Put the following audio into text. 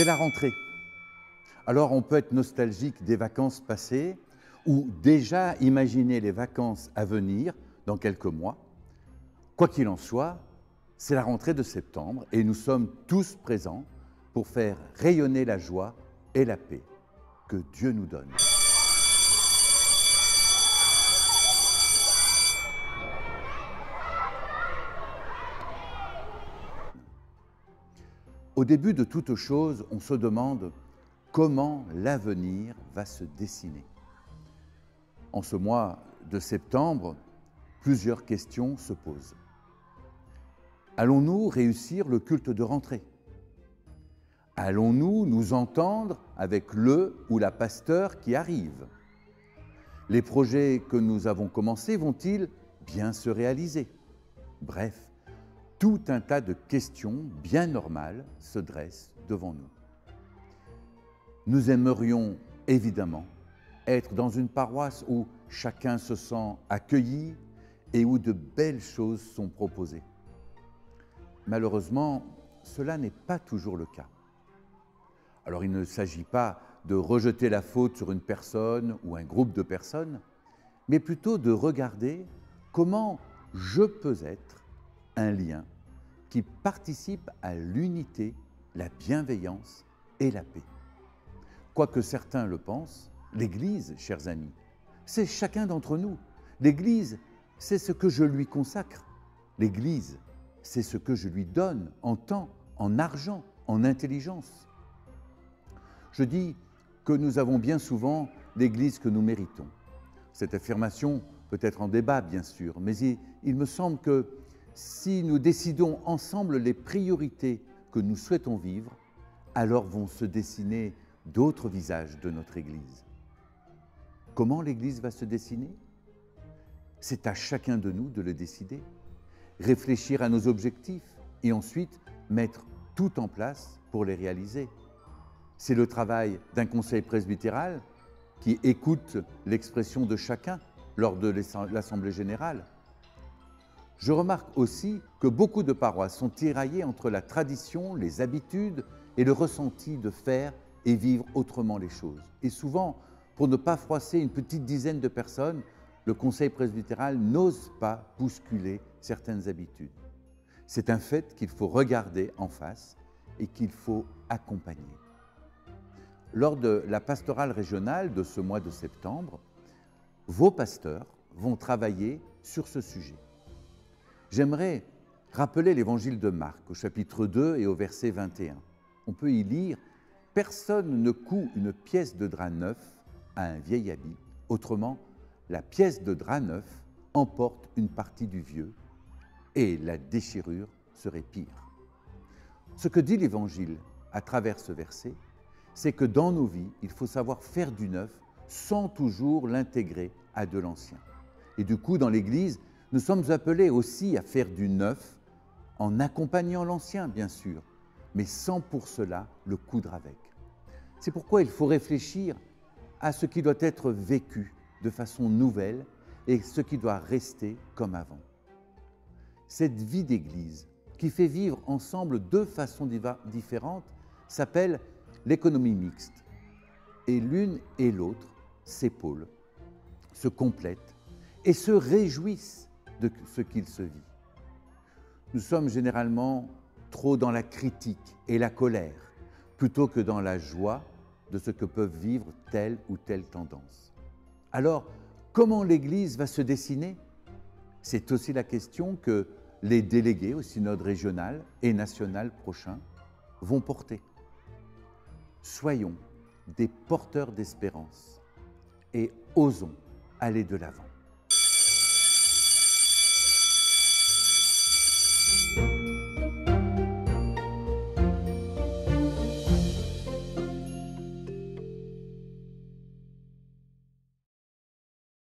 C'est la rentrée. Alors on peut être nostalgique des vacances passées ou déjà imaginer les vacances à venir dans quelques mois. Quoi qu'il en soit, c'est la rentrée de septembre et nous sommes tous présents pour faire rayonner la joie et la paix que Dieu nous donne. Au début de toute chose, on se demande comment l'avenir va se dessiner. En ce mois de septembre, plusieurs questions se posent. Allons-nous réussir le culte de rentrée? Allons-nous nous entendre avec le ou la pasteur qui arrive? Les projets que nous avons commencés vont-ils bien se réaliser? Bref, tout un tas de questions bien normales se dressent devant nous. Nous aimerions évidemment être dans une paroisse où chacun se sent accueilli et où de belles choses sont proposées. Malheureusement, cela n'est pas toujours le cas. Alors il ne s'agit pas de rejeter la faute sur une personne ou un groupe de personnes, mais plutôt de regarder comment je peux être un lien qui participe à l'unité, la bienveillance et la paix. Quoique certains le pensent, l'Église, chers amis, c'est chacun d'entre nous. L'Église, c'est ce que je lui consacre. L'Église, c'est ce que je lui donne en temps, en argent, en intelligence. Je dis que nous avons bien souvent l'Église que nous méritons. Cette affirmation peut être en débat, bien sûr, mais il me semble que si nous décidons ensemble les priorités que nous souhaitons vivre, alors vont se dessiner d'autres visages de notre Église. Comment l'Église va se dessiner? C'est à chacun de nous de le décider. Réfléchir à nos objectifs et ensuite mettre tout en place pour les réaliser. C'est le travail d'un conseil presbytéral qui écoute l'expression de chacun lors de l'Assemblée générale. Je remarque aussi que beaucoup de paroisses sont tiraillées entre la tradition, les habitudes et le ressenti de faire et vivre autrement les choses. Et souvent, pour ne pas froisser une petite dizaine de personnes, le conseil presbytéral n'ose pas bousculer certaines habitudes. C'est un fait qu'il faut regarder en face et qu'il faut accompagner. Lors de la pastorale régionale de ce mois de septembre, vos pasteurs vont travailler sur ce sujet. J'aimerais rappeler l'évangile de Marc au chapitre 2 et au verset 21. On peut y lire « Personne ne coud une pièce de drap neuf à un vieil habit. Autrement, la pièce de drap neuf emporte une partie du vieux et la déchirure serait pire. » Ce que dit l'Évangile à travers ce verset, c'est que dans nos vies, il faut savoir faire du neuf sans toujours l'intégrer à de l'ancien. Et du coup, dans l'Église, nous sommes appelés aussi à faire du neuf en accompagnant l'ancien, bien sûr, mais sans pour cela le coudre avec. C'est pourquoi il faut réfléchir à ce qui doit être vécu de façon nouvelle et ce qui doit rester comme avant. Cette vie d'Église qui fait vivre ensemble deux façons différentes s'appelle l'économie mixte. Et l'une et l'autre s'épaulent, se complètent et se réjouissent de ce qu'il se vit. Nous sommes généralement trop dans la critique et la colère, plutôt que dans la joie de ce que peuvent vivre telle ou telle tendance. Alors, comment l'Église va se dessiner? C'est aussi la question que les délégués au synode régional et national prochain vont porter. Soyons des porteurs d'espérance et osons aller de l'avant.